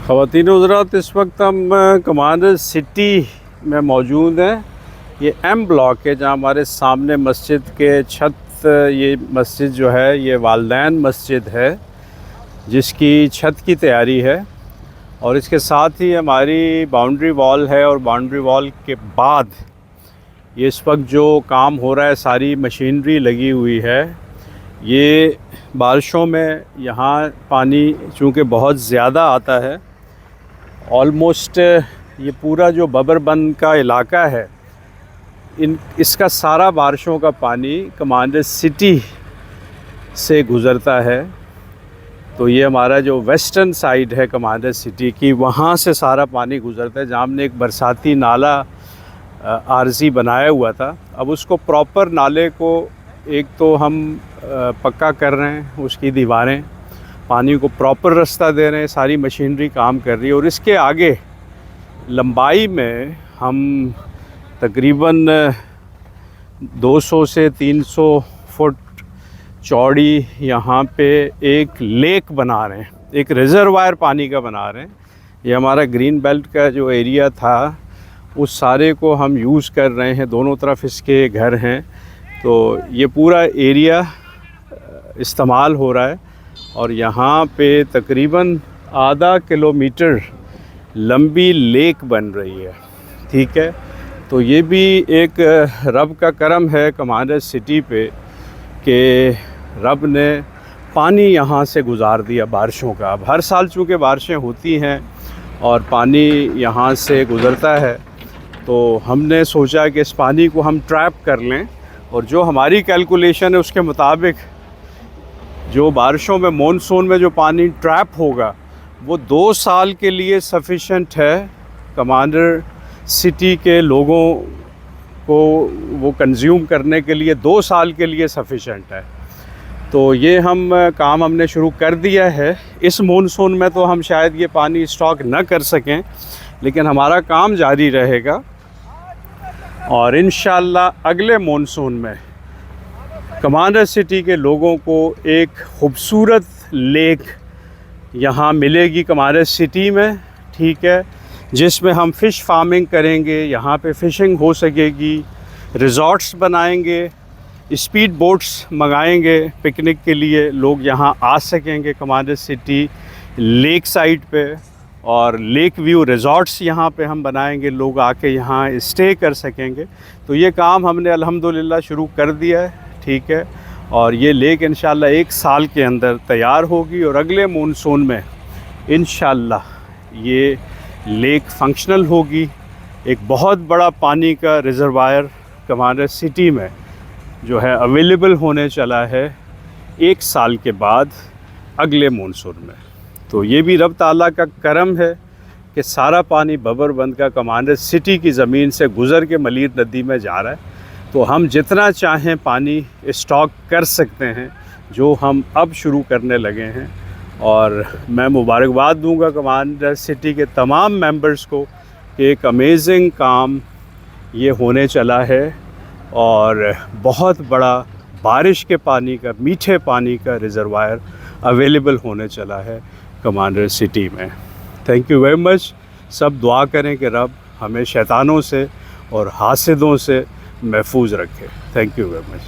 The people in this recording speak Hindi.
ख़वातीन हज़रात, इस वक्त हम कमांडर सिटी में मौजूद हैं। ये एम ब्लॉक है जहाँ हमारे सामने मस्जिद के छत, ये मस्जिद जो है ये वालदैन मस्जिद है जिसकी छत की तैयारी है, और इसके साथ ही हमारी बाउंड्री वॉल है। और बाउंड्री वॉल के बाद ये इस वक्त जो काम हो रहा है, सारी मशीनरी लगी हुई है। ये बारिशों में यहाँ पानी चूँकि बहुत ज़्यादा आता है, ऑलमोस्ट ये पूरा जो बबरबंद का इलाका है, इसका सारा बारिशों का पानी कमांडर सिटी से गुज़रता है। तो ये हमारा जो वेस्टर्न साइड है कमांडर सिटी की, वहाँ से सारा पानी गुज़रता है, जहाँ हमने एक बरसाती नाला आरज़ी बनाया हुआ था। अब उसको प्रॉपर नाले को एक तो हम पक्का कर रहे हैं, उसकी दीवारें, पानी को प्रॉपर रास्ता दे रहे हैं, सारी मशीनरी काम कर रही है। और इसके आगे लंबाई में हम तकरीबन 200 से 300 फुट चौड़ी यहाँ पे एक लेक बना रहे हैं, एक रिज़र्वायर पानी का बना रहे हैं। ये हमारा ग्रीन बेल्ट का जो एरिया था उस सारे को हम यूज़ कर रहे हैं, दोनों तरफ इसके घर हैं, तो ये पूरा एरिया इस्तेमाल हो रहा है। और यहाँ पे तकरीबन आधा किलोमीटर लंबी लेक बन रही है, ठीक है। तो ये भी एक रब का करम है कमांडर सिटी पे कि रब ने पानी यहाँ से गुज़ार दिया बारिशों का। अब हर साल चूँकि बारिशें होती हैं और पानी यहाँ से गुज़रता है, तो हमने सोचा कि इस पानी को हम ट्रैप कर लें। और जो हमारी कैलकुलेशन है उसके मुताबिक जो बारिशों में, मॉनसून में जो पानी ट्रैप होगा वो 2 साल के लिए सफिशेंट है कमांडर सिटी के लोगों को वो कंज्यूम करने के लिए 2 साल के लिए सफिशेंट है। तो ये काम हमने शुरू कर दिया है। इस मॉनसून में तो हम शायद ये पानी स्टॉक न कर सकें, लेकिन हमारा काम जारी रहेगा। और इंशाअल्लाह अगले मॉनसून में कमांडर सिटी के लोगों को एक खूबसूरत लेक यहाँ मिलेगी कमांडर सिटी में, ठीक है, जिसमें हम फ़िश फार्मिंग करेंगे, यहाँ पे फ़िशिंग हो सकेगी, रिज़ॉर्ट्स बनाएंगे, स्पीड बोट्स मंगाएंगे पिकनिक के लिए, लोग यहाँ आ सकेंगे कमांडर सिटी लेक साइड पे। और लेक व्यू रिज़ॉर्ट्स यहाँ पे हम बनाएंगे, लोग आके यहाँ स्टे कर सकेंगे। तो ये काम हमने अल्हम्दुलिल्लाह शुरू कर दिया है, ठीक है। और ये लेक इंशाअल्लाह 1 साल के अंदर तैयार होगी और अगले मॉनसून में इंशाअल्लाह ये लेक फंक्शनल होगी। एक बहुत बड़ा पानी का रिज़र्वायर कमांडर सिटी में जो है अवेलेबल होने चला है 1 साल के बाद अगले मॉनसून में। तो ये भी रब ताला का करम है कि सारा पानी बबरबंद का कमांडर सिटी की ज़मीन से गुज़र के मलीर नदी में जा रहा है। तो हम जितना चाहें पानी स्टॉक कर सकते हैं, जो हम अब शुरू करने लगे हैं। और मैं मुबारकबाद दूंगा कमांडर सिटी के तमाम मेंबर्स को कि एक अमेजिंग काम ये होने चला है और बहुत बड़ा बारिश के पानी का, मीठे पानी का रिज़र्वायर अवेलेबल होने चला है कमांडर सिटी में। Thank you very much. सब दुआ करें कि रब हमें शैतानों से और हासिदों से महफूज रखे। Thank you very much.